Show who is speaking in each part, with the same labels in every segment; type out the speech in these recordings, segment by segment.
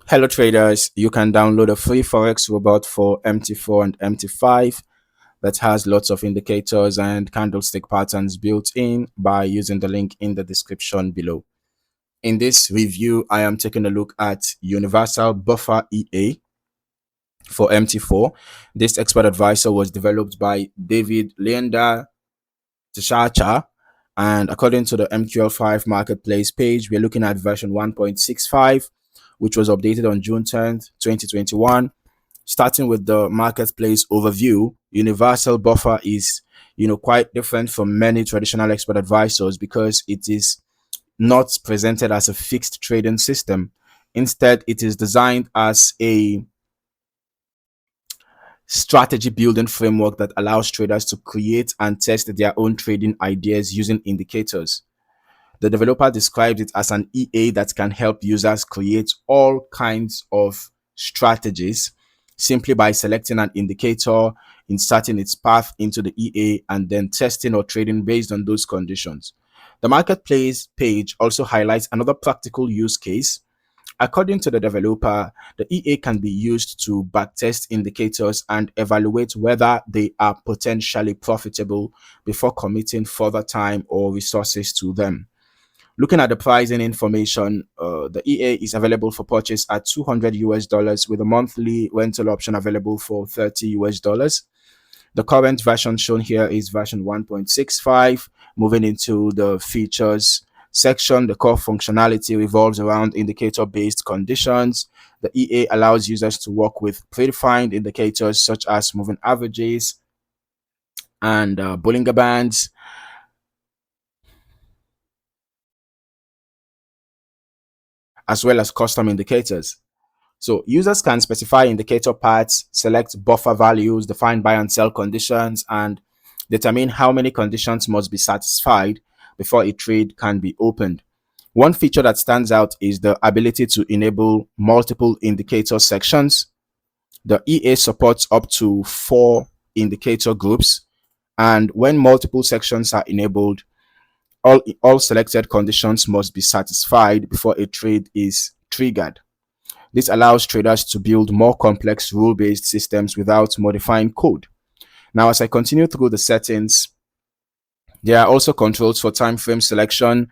Speaker 1: Hello traders, you can download a free Forex robot for MT4 and MT5 that has lots of indicators and candlestick patterns built in by using the link in the description below. In this review, I am taking a look at Universal Buffer EA for MT4. This expert advisor was developed by David Leander Tshacha, and according to the MQL5 Marketplace page, we're looking at version 1.65, which was updated on June 10th, 2021. Starting with the marketplace overview, Universal Buffer is quite different from many traditional expert advisors because it is not presented as a fixed trading system. Instead, it is designed as a strategy building framework that allows traders to create and test their own trading ideas using indicators. The developer describes it as an EA that can help users create all kinds of strategies simply by selecting an indicator, inserting its path into the EA, and then testing or trading based on those conditions. The marketplace page also highlights another practical use case. According to the developer, the EA can be used to backtest indicators and evaluate whether they are potentially profitable before committing further time or resources to them. Looking at the pricing information, the EA is available for purchase at $200 with a monthly rental option available for $30. The current version shown here is version 1.65. Moving into the features section, the core functionality revolves around indicator-based conditions. The EA allows users to work with predefined indicators such as moving averages and Bollinger Bands, as well as custom indicators. So users can specify indicator paths, select buffer values, define buy and sell conditions, and determine how many conditions must be satisfied before a trade can be opened. One feature that stands out is the ability to enable multiple indicator sections. The EA supports up to 4 indicator groups, and when multiple sections are enabled, all selected conditions must be satisfied before a trade is triggered. This allows traders to build more complex rule-based systems without modifying code. Now, as I continue through the settings, there are also controls for time frame selection,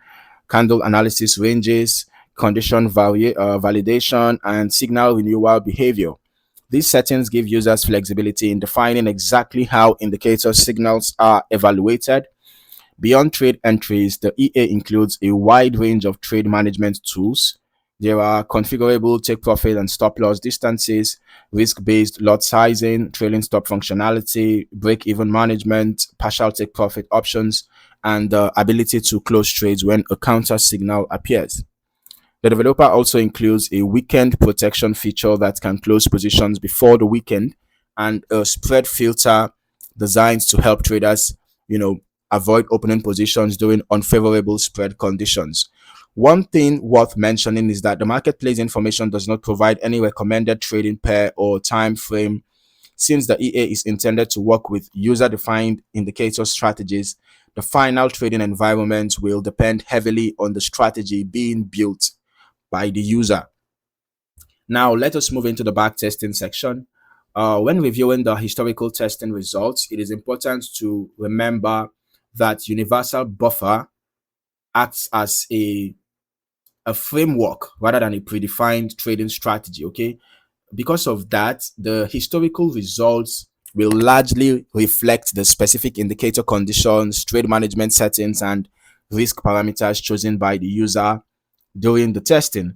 Speaker 1: candle analysis ranges, condition validation, and signal renewal behavior. These settings give users flexibility in defining exactly how indicator signals are evaluated. Beyond trade entries, the EA includes a wide range of trade management tools. There are configurable take profit and stop loss distances, risk-based lot sizing, trailing stop functionality, break-even management, partial take profit options, and the ability to close trades when a counter signal appears. The developer also includes a weekend protection feature that can close positions before the weekend, and a spread filter designed to help traders, avoid opening positions during unfavorable spread conditions. One thing worth mentioning is that the marketplace information does not provide any recommended trading pair or time frame. Since the EA is intended to work with user-defined indicator strategies, the final trading environment will depend heavily on the strategy being built by the user. Now, let us move into the back testing section. When reviewing the historical testing results, it is important to remember that Universal Buffer acts as a framework rather than a predefined trading strategy. Okay, because of that, the historical results will largely reflect the specific indicator conditions, trade management settings, and risk parameters chosen by the user during the testing.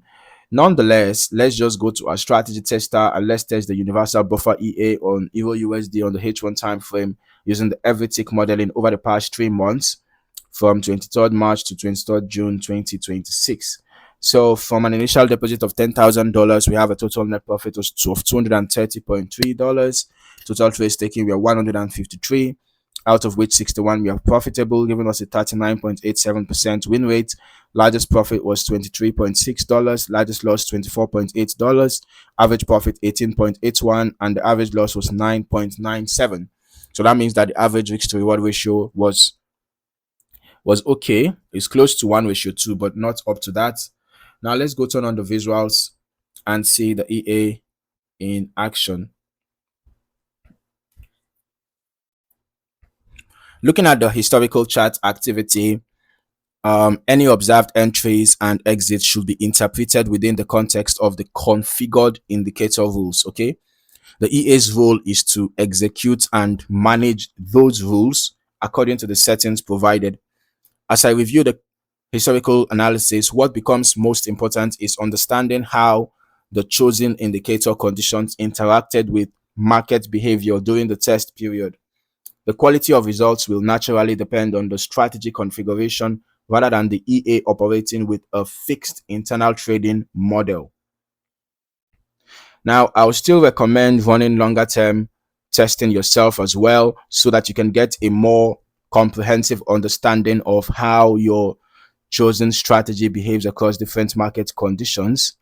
Speaker 1: Nonetheless, let's just go to our strategy tester and let's test the Universal Buffer EA on Euro USD on the H1 time frame using the every tick modeling over the past 3 months from 23rd March to 23rd June 2026. So from an initial deposit of $10,000, we have a total net profit of $230.3. Total trades taken we are 153, out of which 61 we are profitable, giving us a 39.87% win rate. Largest profit was $23.6, largest loss $24.8, average profit 18.81, and the average loss was 9.97. So that means that the average risk to reward ratio was okay. It's close to 1:2, but not up to that. Now let's go turn on the visuals and see the EA in action. Looking at the historical chart activity, any observed entries and exits should be interpreted within the context of the configured indicator rules. Okay, the EA's role is to execute and manage those rules according to the settings provided. As I review the historical analysis, what becomes most important is understanding how the chosen indicator conditions interacted with market behavior during the test period. The quality of results will naturally depend on the strategy configuration rather than the EA operating with a fixed internal trading model. Now, I would still recommend running longer term testing yourself as well so that you can get a more comprehensive understanding of how your chosen strategy behaves across different market conditions.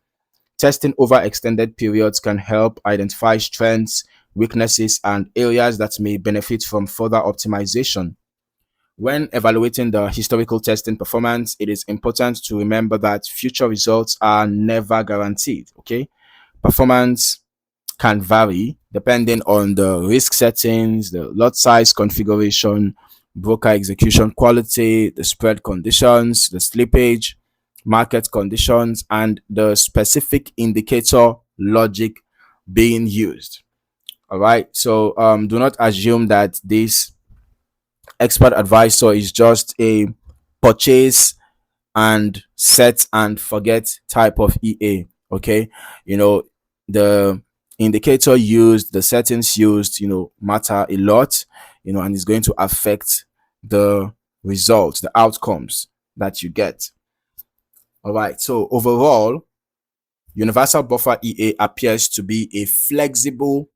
Speaker 1: Testing over extended periods can help identify strengths, weaknesses, and areas that may benefit from further optimization. When evaluating the historical testing performance, it is important to remember that future results are never guaranteed. Okay, performance can vary depending on the risk settings, the lot size configuration, broker execution quality, the spread conditions, the slippage, market conditions, and the specific indicator logic being used. All right. So do not assume that this expert advisor is just a purchase and set and forget type of EA. Okay, the indicator used, the settings used, matter a lot, and it's going to affect the results, the outcomes that you get. All right, so overall, universal buffer EA appears to be a flexible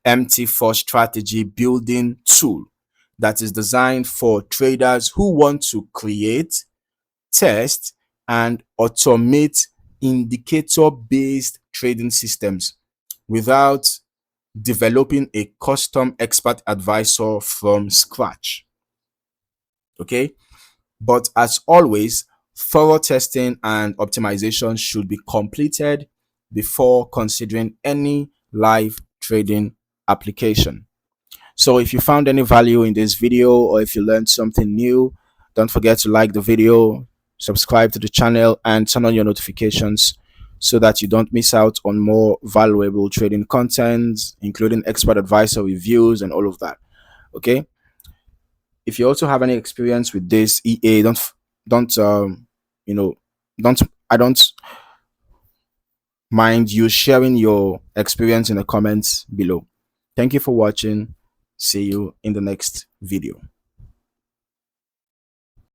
Speaker 1: MT4 strategy building tool that is designed for traders who want to create, test, and automate indicator-based trading systems without developing a custom expert advisor from scratch. Okay, but as always, thorough testing and optimization should be completed before considering any live trading application. So if you found any value in this video, or if you learned something new, don't forget to like the video, subscribe to the channel, and turn on your notifications so that you don't miss out on more valuable trading content, including expert advisor reviews and all of that. Okay, if you also have any experience with this EA, don't you know don't I don't mind you sharing your experience in the comments below. Thank you for watching. See you in the next video.